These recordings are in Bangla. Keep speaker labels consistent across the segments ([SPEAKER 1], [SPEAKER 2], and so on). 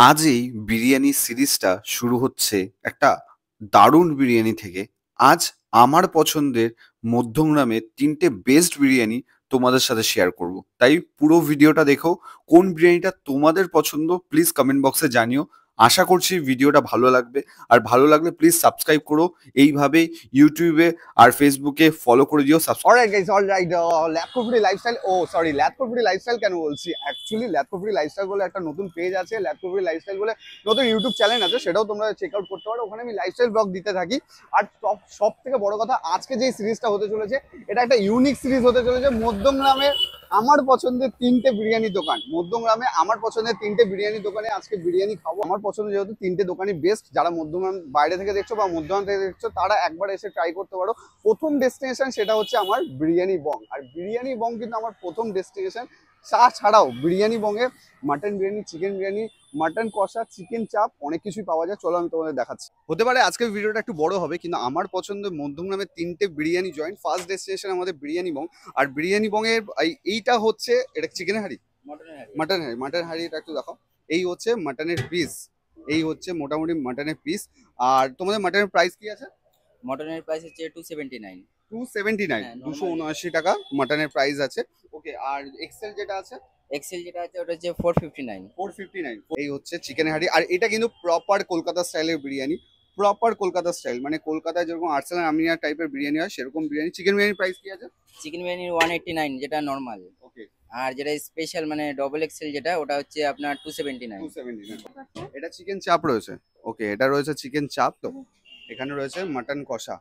[SPEAKER 1] আজ এই বিরিয়ানি সিরিজটা শুরু হচ্ছে একটা দারুণ বিরিয়ানি থেকে। আজ আমার পছন্দের মধ্যমগ্রামের ৩টে বেস্ট বিরিয়ানি তোমাদের সাথে শেয়ার করব। তাই পুরো ভিডিওটা দেখো। কোন বিরিয়ানিটা তোমাদের পছন্দ প্লিজ কমেন্ট বক্সে জানিও। আশা করছি ভিডিওটা ভালো লাগবে। আর ভালো লাগলে প্লিজ সাবস্ক্রাইব করো। এইভাবে ইউটিউবে আর ফেসবুকে ফলো করে দিও।
[SPEAKER 2] Alright guys, alright. ল্যাথকো লাইফস্টাইল, সরি, ল্যাথকো লাইফস্টাইল কেন বলছি, অ্যাকচুয়ালি ল্যাথকো লাইফস্টাইল বলে একটা নতুন পেজ আছে, ল্যাথকো লাইফস্টাইল বলে নতুন ইউটিউব চ্যানেল আছে, সেটাও তোমরা চেক আউট করতে পারো। ওখানে আমি লাইফস্টাইল ব্লগ দিতে থাকি। আর সব থেকে বড় কথা, আজকে যে সিরিজটা হতে চলেছে এটা একটা ইউনিক সিরিজ হতে চলেছে। মধ্যমগ্রামের আমার পছন্দের 3টে বিরিয়ানি দোকান, মধ্যমগ্রামে আমার পছন্দের 3টে বিরিয়ানি দোকানে আজকে বিরিয়ানি খাবো। আমার পছন্দের যেহেতু 3টে দোকানই বেস্ট, যারা মধ্যমগ্রাম বাইরে থেকে দেখছো বা মধ্যমগ্রাম থেকে দেখছো তারা একবার এসে ট্রাই করতে পারো। প্রথম ডেস্টিনেশন সেটা হচ্ছে আমার বিরিয়ানি বং। আর বিরিয়ানি বং কিন্তু আমার প্রথম ডেস্টিনেশন। ছাড়াও বিরিয়ানি বংয়ে mutton biryani, chicken biryani, mutton কষা, চিকেন চাপ, অনেক কিছুই পাওয়া যায়। চলো আমি তোমাদের দেখাচ্ছি। হতে পারে আজকের ভিডিওটা একটু বড় হবে, কিন্তু আমার পছন্দের মধ্যমগ্রামের 3টে বিরিয়ানি জয়েন্ট। ফার্স্ট ডেস্টিনেশন আমাদের বিরিয়ানি বং। আর বিরিয়ানি বং এর এইটা হচ্ছে, এটা চিকেন হাঁড়ি, মাটন হাঁড়ি, এটা একটু দেখো। এই হচ্ছে মাটনের পিস, এই হচ্ছে মোটামুটি মাটনের পিস। আর তোমাদের মাটনের প্রাইস কি আছে?
[SPEAKER 3] মটনের প্রাইস হচ্ছে 279।
[SPEAKER 2] 279,
[SPEAKER 3] হ্যাঁ, normal
[SPEAKER 2] 279 টাকা মাটনের প্রাইস আছে। ওকে, আর এক্সেল যেটা আছে
[SPEAKER 3] এক্সেল যেটা আছে ওটা হচ্ছে 459।
[SPEAKER 2] 459। এই হচ্ছে চিকেন হাঁড়ি। আর এটা কিন্তু প্রপার কলকাতা স্টাইলের বিরিয়ানি, প্রপার কলকাতা স্টাইল, মানে কলকাতায় যেরকম আর্সেনাল আমিনিয়া টাইপের বিরিয়ানি হয় সেরকম বিরিয়ানি। চিকেন বিরিয়ানির প্রাইস কি আছে?
[SPEAKER 3] চিকেন বিরিয়ানি 189 যেটা নর্মাল।
[SPEAKER 2] ওকে,
[SPEAKER 3] আর যেটা স্পেশাল মানে ডবল এক্সেল যেটা ওটা হচ্ছে আপনার 279।
[SPEAKER 2] 279। এটা চিকেন চাপ রয়েছে। ওকে, এটা রয়েছে চিকেন চাপ। তো এখানে রয়েছে মাটন কষা।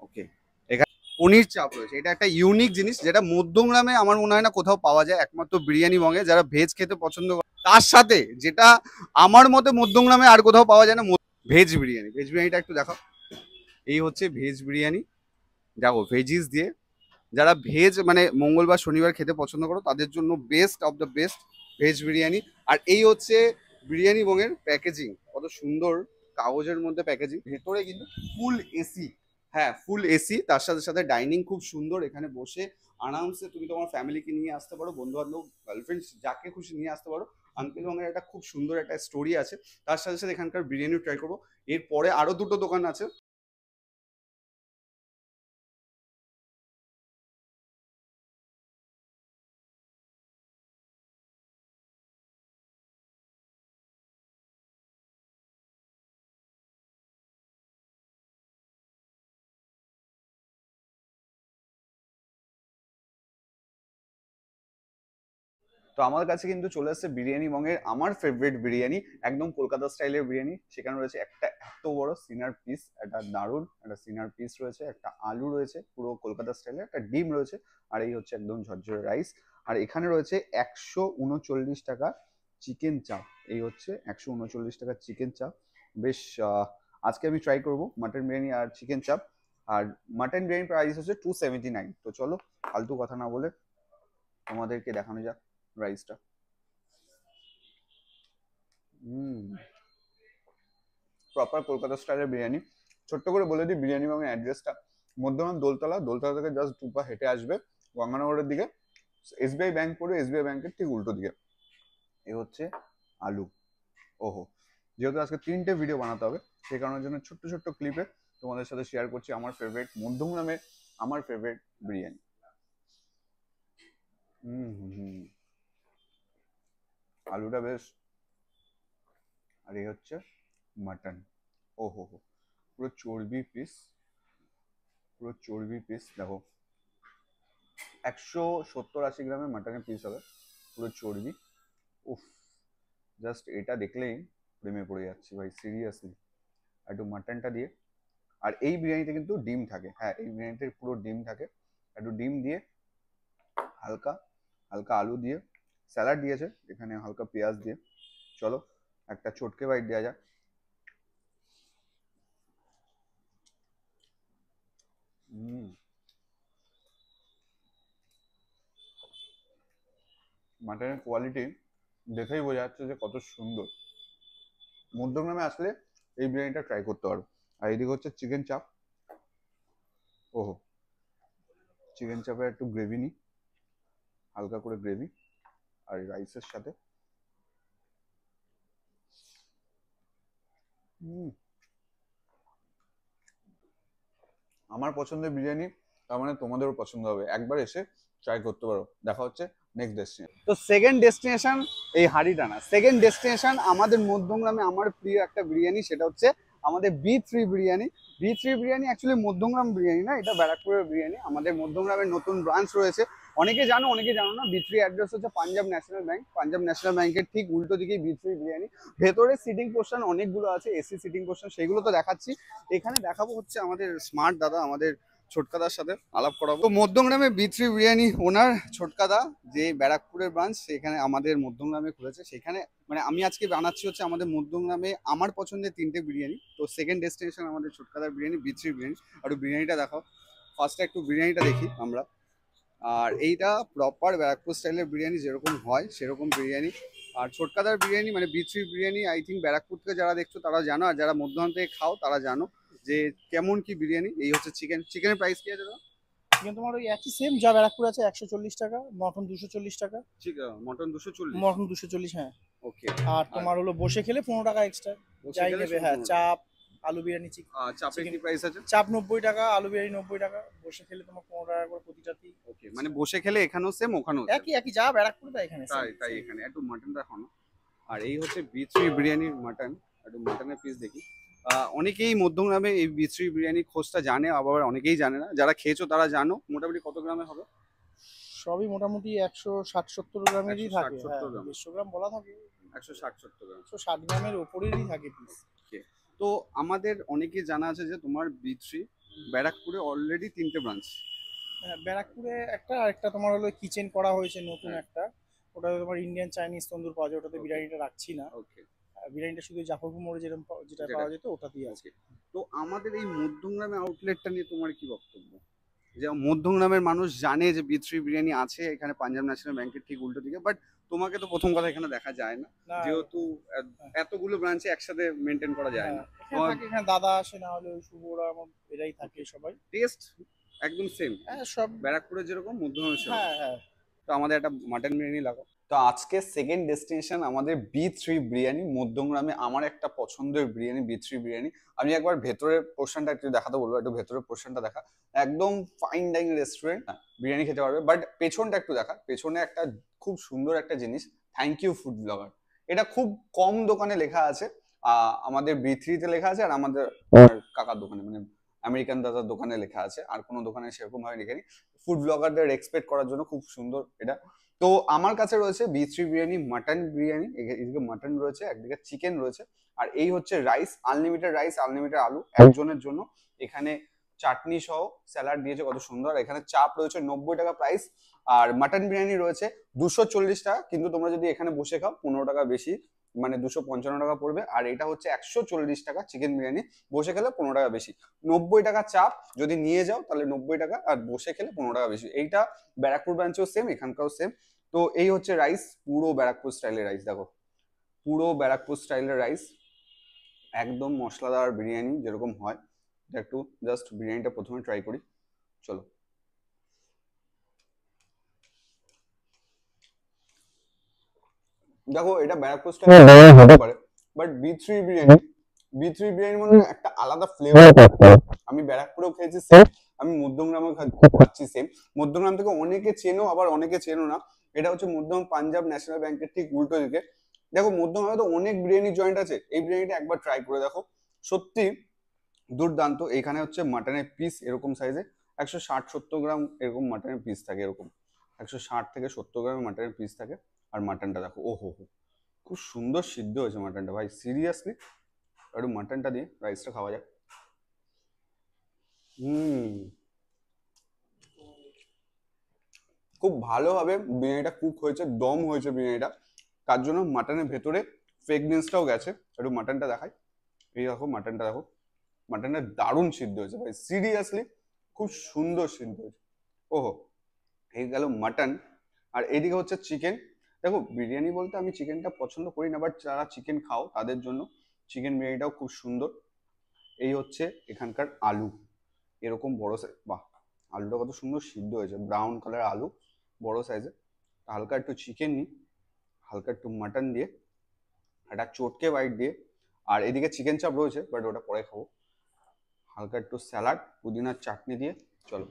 [SPEAKER 2] ওকে, এখানে পনির চাপ রয়েছে। এটা একটা ইউনিক জিনিস, যেটা মধ্যমগ্রামে আমার মনে হয় না কোথাও পাওয়া যায়, একমাত্র বিরিয়ানি বঙ্গে যারা ভেজ খেতে পছন্দ করে। তার সাথে যেটা আমার মতে মধ্যমগ্রামে আর কোথাও পাওয়া যায় না, ভেজ বিরিয়ানি। ভেজ বিরিয়ানিটা একটু দেখো। এই হচ্ছে ভেজ বিরিয়ানি, দেখো ভেজিস দিয়ে। যারা ভেজ মানে মঙ্গলবার শনিবার খেতে পছন্দ করো তাদের জন্য best of the best veg biryani. আর এই হচ্ছে বিরিয়ানি বংয়ের প্যাকেজিং, কত সুন্দর কাগজের মধ্যে প্যাকেজিং। ভেতরে কিন্তু ফুল এসি, হ্যাঁ ফুল এসি, তার সাথে সাথে ডাইনিং খুব সুন্দর। এখানে বসে আরামসে তুমি তোমার ফ্যামিলিকে নিয়ে আসতে পারো, বন্ধু বান্ধব, গার্লফ্রেন্ড, যাকে খুশি নিয়ে আসতে পারো। আঙ্কেল বংয়ের একটা খুব সুন্দর একটা স্টোরি আছে। তার সাথে সাথে এখানকার বিরিয়ানিও ট্রাই করবো। এরপরে আরো দুটো দোকান আছে। তো আমার কাছে কিন্তু চলে আসছে বিরিয়ানি বংয়ের আমার ফেভারিট বিরিয়ানি, একদম কলকাতা স্টাইলের বিরিয়ানি। সেখানে রয়েছে একটা এত বড় সিনার পিস, একটা দারুণ একটা সিনার পিস রয়েছে, একটা আলু রয়েছে পুরো কলকাতা স্টাইলের, একটা ডিম রয়েছে, আর এই হচ্ছে একদম ঝরঝরে রাইস। আর এখানে রয়েছে 139 টাকা চিকেন চাপ। এই হচ্ছে 139 টাকা চিকেন চাপ। বেশ, আজকে আমি ট্রাই করব মাটন বিরিয়ানি আর চিকেন চাপ। আর মাটন বিরিয়ানি প্রাইস হচ্ছে 279। তো চলো ফালতু কথা না বলে তোমাদেরকে দেখানো যাক রাইসটা। প্রপার কলকাতা স্টাইলের বিরিয়ানি। ছোট্ট করে বলে দিই বিরিয়ানি বাংলার অ্যাড্রেসটা। মধ্যমান দোলতলা, দোলতলা থেকে জাস্ট 2 পা হেঁটে আসবে গঙ্গানগরের দিকে। এসবিআই ব্যাংক পড়বে, এসবিআই ব্যাংকের ঠিক উল্টো দিকে। এ হচ্ছে আলু। ওহো, যেহেতু আজকে 3টে ভিডিও বানাতে হবে সেই কারণের জন্য ছোট্ট ছোট্ট ক্লিপে তোমাদের সাথে শেয়ার করছি আমার ফেভারিট মধ্যমগ্রামের আমার ফেভারিট বিরিয়ানি। আলুটা বেশ। আর এই হচ্ছে মাটন। ওহো হো, পুরো চর্বি পিস, পুরো চর্বি পিস দেখো। 170-80 গ্রামের মাটনের পিস হবে, পুরো চর্বি। উফ, জাস্ট এটা দেখলেই প্রেমে পড়ে যাচ্ছি ভাই, সিরিয়াসলি। একটু মাটনটা দিয়ে। আর এই বিরিয়ানিতে কিন্তু ডিম থাকে, হ্যাঁ এই বিরিয়ানিতে পুরো ডিম থাকে। একটু ডিম দিয়ে, হালকা হালকা আলু দিয়ে, স্যালাড দিয়েছে এখানে, হালকা পেঁয়াজ দিয়ে। চলো একটা চটকে বাইট দেওয়া যাক। মাটনের কোয়ালিটি দেখেই বোঝা যাচ্ছে যে কত সুন্দর। মধ্যমগ্রামে আসলে এই বিরিয়ানিটা ট্রাই করতে পারো। আর এদিকে হচ্ছে চিকেন চাপ। ওহো, চিকেন চাপের একটু গ্রেভি নিই, হালকা করে গ্রেভি। আর রাইসের সাথে হুম, আমার পছন্দের বিরিয়ানি, তার মানে তোমাদেরও পছন্দ হবে। একবার এসে ট্রাই করতে পারো। দেখা হচ্ছে নেক্সট ডেস্টিনেশন। তো সেকেন্ড ডেস্টিনেশন এই হাড়িটানা। সেকেন্ড ডেস্টিনেশন আমাদের মধ্যমগ্রামে আমার প্রিয় একটা বিরিয়ানি, সেটা হচ্ছে আমাদের বি3 বিরিয়ানি। বি3 বিরিয়ানি অ্যাকচুয়ালি মধ্যমগ্রাম বিরিয়ানি না, এটা ব্যারাকপুরের বিরিয়ানি। আমাদের মধ্যমগ্রামের নতুন ব্রাঞ্চ রয়েছে, অনেকে জানো অনেকে জানো না। বি3 অ্যাড্রেস হচ্ছে Punjab national bank. Punjab national ব্যাংকের ঠিক উল্টো দিকেই বি3 বিরিয়ানি। ভেতরে সিটিং পোর্শন অনেকগুলো আছে, এসি সিটিং পোর্শন, সেগুলো তো দেখাচ্ছি। এখানে দেখাবো হচ্ছে আমাদের স্মার্ট দাদা, আমাদের ছোটকাদার সাথে আলাপ করাবো। তো মধ্যমগ্রামে বি3 বিরিয়ানি ওনার ছোটকাদা, যে ব্যারাকপুরের ব্রাঞ্চ, সেখানে আমাদের মধ্যমগ্রামে খুলেছে। সেখানে মানে আমি আজকে বানাচ্ছি হচ্ছে আমাদের মধ্যমগ্রামে আমার পছন্দের 3টে বিরিয়ানি। তো সেকেন্ড ডেস্টিনেশন আমাদের ছোটকাদার বিরিয়ানি, বি3 বিরিয়ানি। আর বিরিয়ানিটা দেখাও। ফার্স্টে একটু বিরিয়ানিটা দেখি আমরা। আর এইটা প্রপার ব্যারাকপুর স্টাইলের বিরিয়ানি, যেরকম হয় সেরকম বিরিয়ানি। আর ছোটকাদার বিরিয়ানি মানে বি3 বিরিয়ানি, আই থিঙ্ক ব্যারাকপুর থেকে যারা দেখছো তারা জানো, আর যারা মধ্যম থেকে খাও তারা জানো যে কেমন কি বিরিয়ানি। এই হচ্ছে চিকেন। চিকেনের প্রাইস কি আছে দাদা?
[SPEAKER 4] চিকেন তোমার ওই একই সেম যা ব্যারাকপুর আছে, 140 টাকা। মটন 240 টাকা।
[SPEAKER 2] মটন 240।
[SPEAKER 4] মটন 240, হ্যাঁ।
[SPEAKER 2] ওকে।
[SPEAKER 4] আর তোমার হলো বসে খেলে 15 টাকা এক্সট্রা, যাই নেবে। হ্যাঁ, চাপ, আলু বিরিয়ানি,
[SPEAKER 2] চাপের কি প্রাইস আছে?
[SPEAKER 4] চাপ 90 টাকা, আলু বিরিয়ানি 90 টাকা। বসে খেলে তোমার 15 টাকা করে প্রতিটাতেই।
[SPEAKER 2] ওকে, মানে বসে খেলে এখানেও সেম ওখানেও
[SPEAKER 4] একই একই যা ব্যারাকপুর তাই এখানে
[SPEAKER 2] তাই তাই এখানে একটু মাটন দেখাও না। আর এই হচ্ছে বি3 বিরিয়ানির মাটন। একটু মাটনের পিস দেখি। অনেকেই মধ্যমগ্রামে এই বি3 বিরিয়ানি খোঁজটা জানে, আবার অনেকেই জানে না। যারা খেয়েছো তারা জানো। মোটামুটি কত গ্রামে হবে?
[SPEAKER 4] সবই মোটামুটি 160-70 গ্রামেরই থাকে।
[SPEAKER 2] 160-70 গ্রাম।
[SPEAKER 4] 150 গ্রাম বলা থাকে।
[SPEAKER 2] 160-70 গ্রাম।
[SPEAKER 4] 160 গ্রামের ওপরেরই থাকে পিস।
[SPEAKER 2] তো আমাদের অনেকে জানা আছে যে তোমার বি3 ব্যারাকপুরে অলরেডি 3টে ব্রাঞ্চ।
[SPEAKER 4] হ্যাঁ, ব্যারাকপুরে একটা, আরেকটা তোমার হলো কিচেন করা হয়েছে নতুন একটা। ওটাতে তোমার ইন্ডিয়ান চাইনিজ তন্দুর পাওয়া যায়, ওটাতে বিরিয়ানিটা রাখছি না।
[SPEAKER 2] ওকে।
[SPEAKER 4] বিরিয়ানিটা শুধু জাফরপুর মোড়ে যেটা পাওয়া যেত ওটাতেই আছে।
[SPEAKER 2] তো আমাদের এই মধ্যমগ্রামে আউটলেটটা নিয়ে তোমার কি বক্তব্য? যে মধ্যমগ্রামের মানুষ জানে যে বি3 বিরিয়ানি আছে এখানে পাঞ্জাব ন্যাশনাল ব্যাংকের ঠিক উল্টো দিকে, বাট তোমাকে তো প্রথম কথা এখানে দেখা যায় না, যেহেতু এতগুলো ব্রাঞ্চে একসাথে মেনটেন করা যায় না।
[SPEAKER 4] এখানে দাদা আসে, না হলে ওই শুভরা এরাই থাকে সবাই।
[SPEAKER 2] টেস্ট একদম সেম।
[SPEAKER 4] হ্যাঁ, সব
[SPEAKER 2] ব্যারাকপুরে যেরকম মধ্যমগ্রামে সেরকম।
[SPEAKER 4] হ্যাঁ হ্যাঁ।
[SPEAKER 2] তো আমাদের একটা মাটন বিরিয়ানি লাগাও। তো আজকে সেকেন্ড ডেস্টিনেশন আমাদের বি3 বিরিয়ানি। মধ্যমগ্রামে আমার একটা পছন্দের বিরিয়ানি বি3 বিরিয়ানি। আমি একবার ভেতরের পোর্শনটা একটু দেখাতে বলবো, একটু ভেতরের পোর্শনটা দেখা। একদম ফাইন ডাইনিং রেস্টুরেন্ট, বিরিয়ানি খেতে পারবে। বাট পেছনটা একটু দেখা। পেছনে একটা খুব সুন্দর একটা জিনিস, থ্যাংক ইউ ফুড ব্লগার। এটা খুব কম দোকানে লেখা আছে। আমাদের বি3তে লেখা আছে, আর আমাদের কাকার দোকানে মানে আমেরিকান দাদার দোকানে লেখা আছে। আর কোনো দোকানে সেরকম ভাবে লেখেনি। ফুড ব্লগারদের এক্সপেক্ট করার জন্য খুব সুন্দর এটা। তো আমার কাছে রয়েছে বি3 বিরিয়ানি মাটন বিরিয়ানি। এদিকে মাটন রয়েছে, একদিকে চিকেন রয়েছে। আর এই হচ্ছে রাইস, আনলিমিটেড রাইস, আনলিমিটেড আলু একজনের জন্য। এখানে চাটনি সহ স্যালাড দিয়েছে, কত সুন্দর। এখানে চাপ রয়েছে 90 টাকা প্রাইস। আর মাটন বিরিয়ানি রয়েছে 240 টাকা, কিন্তু তোমরা যদি এখানে বসে খাও 15 টাকা বেশি, মানে 255 টাকা পড়বে। আর এটা হচ্ছে 140 টাকা চিকেন বিরিয়ানি, বসে খেলে 15 টাকা বেশি। 90 টাকা চাপ যদি নিয়ে যাও তাহলে 90 টাকা, আর বসে খেলে 15 টাকা বেশি। এইটা ব্যারাকপুর ব্রাঞ্চেও সেম, এখানকাও সেম। তো এই হচ্ছে রাইস, পুরো ব্যারাকপুর স্টাইলের রাইস। দেখো, পুরো ব্যারাকপুর স্টাইলের রাইস, একদম মশলাদার বিরিয়ানি যেরকম হয়। একটু জাস্ট বিরিয়ানিটা প্রথমে ট্রাই করি, চলো। দেখো, এটা ব্যারাকপুর স্টাইল হতে পারে, বাট বি3 বিরিয়ানি, বি3 বিরিয়ানি মানে একটা আলাদা ফ্লেভার। আমি ব্যারাকপুরেও খেয়েছি সেম, আমি মধ্যমগ্রামেও খাচ্ছি সেম। মধ্যমগ্রাম থেকে অনেকে চেনো, আবার অনেকে চেনো না। এটা হচ্ছে মধ্যমগ্রাম পাঞ্জাব ন্যাশনাল ব্যাংকের ঠিক উল্টো দিকে। দেখো, মধ্যমগ্রামে তো অনেক বিরিয়ানি জয়েন্ট আছে, এই বিরিয়ানিটা একবার ট্রাই করে দেখো, সত্যি দুর্দান্ত। এখানে হচ্ছে মাটনের পিস এরকম সাইজে 160-70 গ্রাম এরকম মাটনের পিস থাকে, এরকম 160 থেকে 70 গ্রামের মাটনের পিস থাকে। আর মাটনটা দেখো, ও হো হো, খুব সুন্দর সিদ্ধ হয়েছে মাটনটা ভাই, সিরিয়াসলি। একটু মাটনটা দিয়ে রাইসটা খাওয়া যাক। খুব ভালোভাবে বিরিয়ানিটা কুক হয়েছে, দম হয়েছে বিরিয়ানিটা, তার জন্য মাটনের ভেতরে ফ্রেগনেন্সটাও গেছে। একটু মাটনটা দেখাই। এই দেখো মাটনটা, দেখো মাটনটা দারুণ সিদ্ধ হয়েছে ভাই, সিরিয়াসলি খুব সুন্দর সিদ্ধ হয়েছে। ওহো, এই গেল মাটন। আর এইদিকে হচ্ছে চিকেন। দেখো, বিরিয়ানি বলতে আমি চিকেনটা পছন্দ করি না, বাট যারা চিকেন খাও তাদের জন্য চিকেন বিরিয়ানিটাও খুব সুন্দর। এই হচ্ছে এখানকার আলু, এরকম বড় সাইজ, বাহ, আলুটা কত সুন্দর সিদ্ধ হয়েছে, ব্রাউন কালার আলু, বড় সাইজে। হালকা একটু চিকেন নিই, হালকা একটু মাটন দিয়ে, একটা চটকে বাইট দিয়ে, আর এদিকে চিকেন চাপ রয়েছে, বাট ওটা পরে খাবো। হালকা একটু স্যালাড, পুদিনার চাটনি দিয়ে। চলো।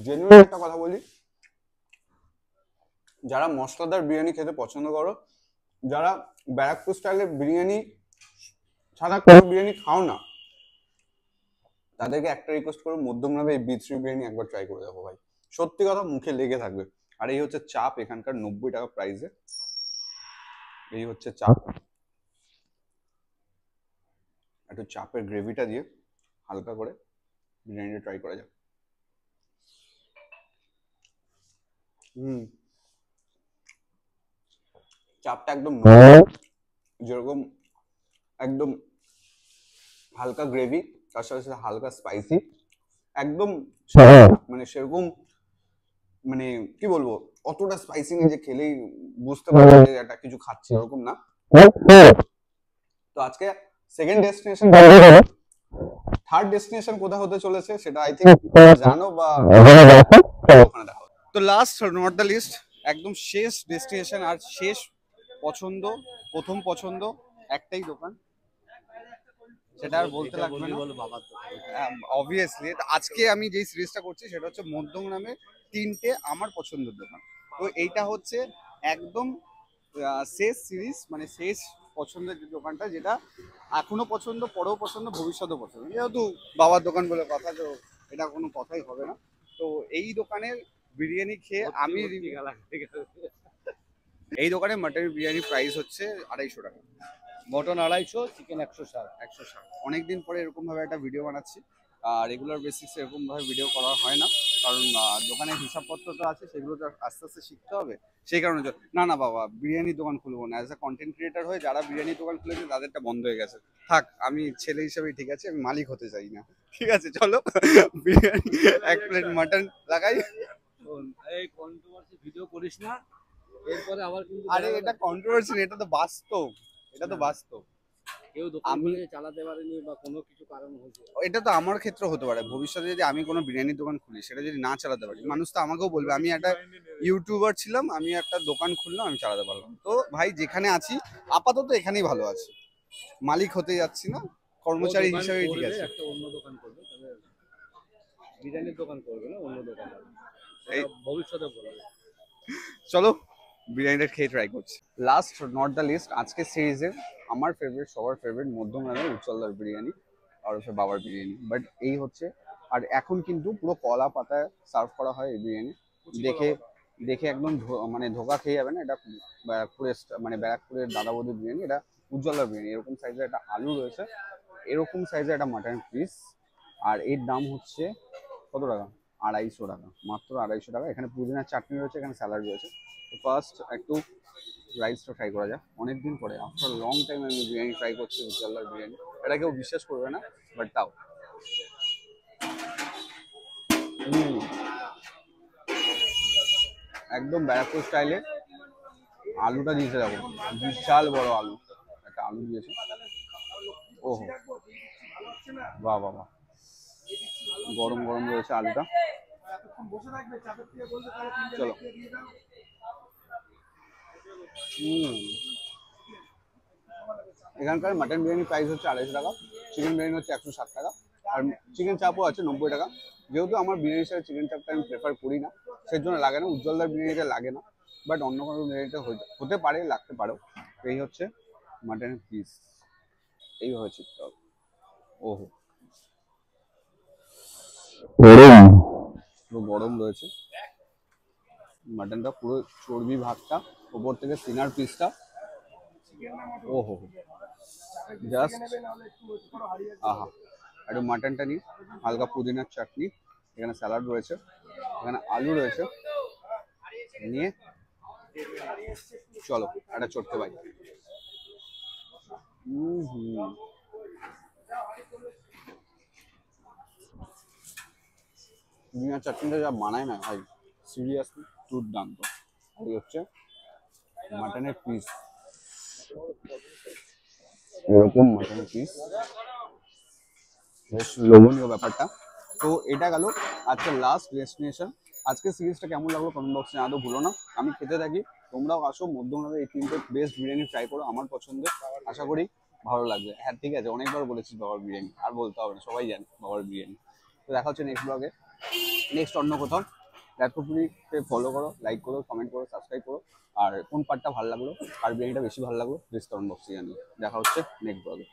[SPEAKER 2] জেনুইন একটা কথা বলি, যারা মশলাদার বিরিয়ানি খেতে পছন্দ করো, যারা ব্যারাকপুর স্টাইলের বিরিয়ানি সাদা কোনো বিরিয়ানি খাও না, তাদেরকে একটা রিকোয়েস্ট করো, মধ্যমগ্রামে এই বি3 বিরিয়ানি একবার ট্রাই করে দেখো ভাই, সত্যি কথা মুখে লেগে থাকবে। আর এই হচ্ছে চাপ এখানকার 90 টাকা প্রাইসে। এই হচ্ছে চাপ, একটু চাপের গ্রেভিটা দিয়ে হালকা করে বিরিয়ানিটা ট্রাই করা যাক। চাপটা একদম যেরকম একদম হালকা গ্রেভি, তার সাথে সাথে হালকা স্পাইসি, একদম মানে সেরকম মানে কি বলবো, অতটা স্পাইসি নেই যে খেলেই বুঝতে পারবে যে এটা কিছু খাচ্ছি, এরকম না। তো আজকে সেকেন্ড ডেস্টিনেশন, থার্ড ডেস্টিনেশন কোথায় হতে চলেছে সেটা আই থিঙ্ক জানো বা ওখানে দেখো।
[SPEAKER 1] তো লাস্ট নট দ্য লিস্ট, একদম শেষ ডেস্টিনেশন আর শেষ পছন্দ, প্রথম পছন্দ একটাই দোকান, সেটা আর বলতে লাগবে না, অবভিয়াসলি। আজকে আমি যেই সিরিজটা করছি সেটা হচ্ছে মধ্যমগ্রামে 3টে আমার পছন্দের দোকান। তো এইটা হচ্ছে একদম শেষ সিরিজ, মানে শেষ পছন্দের যে দোকানটা, যেটা এখনো পছন্দ, পরেও পছন্দ, ভবিষ্যতেও পছন্দ। যেহেতু বাবার দোকান বলে কথা, তো এটা কোনো কথাই হবে না। তো এই দোকানের বিরিয়ানি খেয়ে আমি এই দোকানে মাটন বিরিয়ানি প্রাইস হচ্ছে 250 টাকা,
[SPEAKER 5] মটন 250, চিকেন 160।
[SPEAKER 1] 160। অনেকদিন পরে এরকম ভাবে একটা ভিডিও বানাচ্ছি, রেগুলার বেসিসে এরকম ভাবে ভিডিও করা হয় না, কারণ দোকানের হিসাবপত্র তো আছে, সেগুলো তো আস্তে আস্তে শিখতে হবে। সেই কারণে না না বাবা, বিরিয়ানি দোকান খুলবো না। অ্যাজ এ কন্টেন্ট ক্রিয়েটার হয়ে যারা বিরিয়ানি দোকান খুলেছে তাদেরটা বন্ধ হয়ে গেছে, থাক, আমি ছেলে হিসেবেই ঠিক আছে, আমি মালিক হতে চাই না। ঠিক আছে, চলো বিরিয়ানি 1 প্লেট মাটন লাগাই।
[SPEAKER 5] এই কন্ট্রোভার্সি ভিডিও করিস না, এরপরে আবার কিন্তু
[SPEAKER 1] আরে এটা কন্ট্রোভার্সি, এটা তো বাস্তব, এটা তো বাস্তব।
[SPEAKER 5] কেউ দোকান খুলে চালাতে পারেনি বা কোনো কিছু কারণ হয়েছে,
[SPEAKER 1] এটা তো আমার ক্ষেত্রে হতে পারে, ভবিষ্যতে যদি আমি কোনো বিরিয়ানির দোকান খুলি, সেটা যদি না চালাতে পারি, মানুষ তো আমাকেও বলবে আমি একটা ইউটিউবার ছিলাম, আমি একটা দোকান খুললাম, আমি চালাতে পারলাম। তো ভাই যেখানে আছি আপাতত এখানেই ভালো আছি, মালিক হতে যাচ্ছি না, কর্মচারী হিসেবেই ঠিক আছে।
[SPEAKER 5] একটা অন্য দোকান করবে, তবে বিরিয়ানির দোকান করবে না, অন্য দোকান করবে,
[SPEAKER 1] এই
[SPEAKER 5] ভবিষ্যতে বলবে।
[SPEAKER 1] চলো বিরিয়ানিটা খেয়ে ট্রাই করছি। লাস্ট নট দ্য লিস্ট, আজকের সিরিজের আমার ফেভারিট, সবার ফেভারিট মধ্যমগ্রামের উজ্জ্বলদার বিরিয়ানি আর হচ্ছে বাবার বিরিয়ানি। বাট এই হচ্ছে, আর এখন কিন্তু পুরো কলা পাতায় সার্ভ করা হয় এই বিরিয়ানি। দেখে দেখে একদম মানে ধোকা খেয়ে যাবে না, এটা ব্যারাকপুরের মানে ব্যারাকপুরের দাদা বৌদির বিরিয়ানি, এটা উজ্জ্বলদার বিরিয়ানি। এরকম সাইজের একটা আলু রয়েছে, এরকম সাইজের একটা মাটন পিস, আর এর দাম হচ্ছে কত টাকা? 250 টাকা, মাত্র 250 টাকা। এখানে পুদিনার চাটনি রয়েছে, এখানে স্যালাড রয়েছে। তো ফার্স্ট একটু রাইসটা ট্রাই করা যাক, অনেকদিন পরে আফটার লং টাইম আমি বিরিয়ানি ট্রাই করছি, উজ্জ্বলদার বিরিয়ানি। এটা কেউ বিশ্বাস করবে না, বাট তাও একদম ব্যারাকপুর স্টাইলে। আলুটা দিয়েছে দেখো, বিশাল বড় আলু, একটা আলু দিয়েছে। ওহো, বাহ বাহ বাহ, গরম গরম রয়েছে আলুটা। চলো। এখানকার মাটন বিরিয়ানি প্রাইস হচ্ছে 250 টাকা, চিকেন বিরিয়ানি হচ্ছে 160 টাকা, আর চিকেন চাপও আছে 90 টাকা। যেহেতু আমার বিরিয়ানির সাথে চিকেন চাপটা আমি প্রেফার করি না, সেই জন্য লাগে না, উজ্জ্বলদার বিরিয়ানিটা লাগে না, বাট অন্য কোনো বিরিয়ানিটা হতে পারে, লাগতে পারেও। এই হচ্ছে মাটনের পিস, এইভাবে চিপতে হবে। ওহো, পুরো গরম রয়েছে মাটনটা, পুরো চর্বি ভাতটা, ওপর থেকে সিনার পিসটা। ওহো, জাস্ট আহা। একটু মাটনটা নিই, হালকা পুদিনার চাটনি, এখানে স্যালাড রয়েছে, এখানে আলু রয়েছে, নিয়ে চলো একটা চটকে ভাই। পুদিনার চাটনিটা যা বানায় না ভাই, সিরিয়াসলি দুর্দান্ত। এই হচ্ছে মাটনের পিস, এরকম মাটনের পিস, বেশ লোভনীয় ব্যাপারটা।
[SPEAKER 2] তো এটা গেল আজকের লাস্ট ডেস্টিনেশন। আজকের সিরিজটা কেমন লাগলো কমেন্ট বক্সে জানাতে ভুলো না। আমি খেতে থাকি, তোমরাও আসো মধ্যমগ্রামে এই 3টে বেস্ট বিরিয়ানি ট্রাই করো আমার পছন্দের, আশা করি ভালো লাগবে। হ্যাঁ ঠিক আছে, অনেকবার বলেছিস বাবার বিরিয়ানি, আর বলতে হবে না, সবাই জানে বাবার বিরিয়ানি। তো দেখা হচ্ছে নেক্সট ব্লগে, নেক্সট অন্য কোথাও। ল্যাটকোপুরিকে ফলো করো, লাইক করো, কমেন্ট করো, সাবস্ক্রাইব করো। আর কোন পার্টটা ভালো লাগলো, আর বিরিয়ানিটা বেশি ভালো লাগলো প্লিজ কমেন্ট বক্সে জানিও। দেখা হচ্ছে নেক্সট ব্লগে।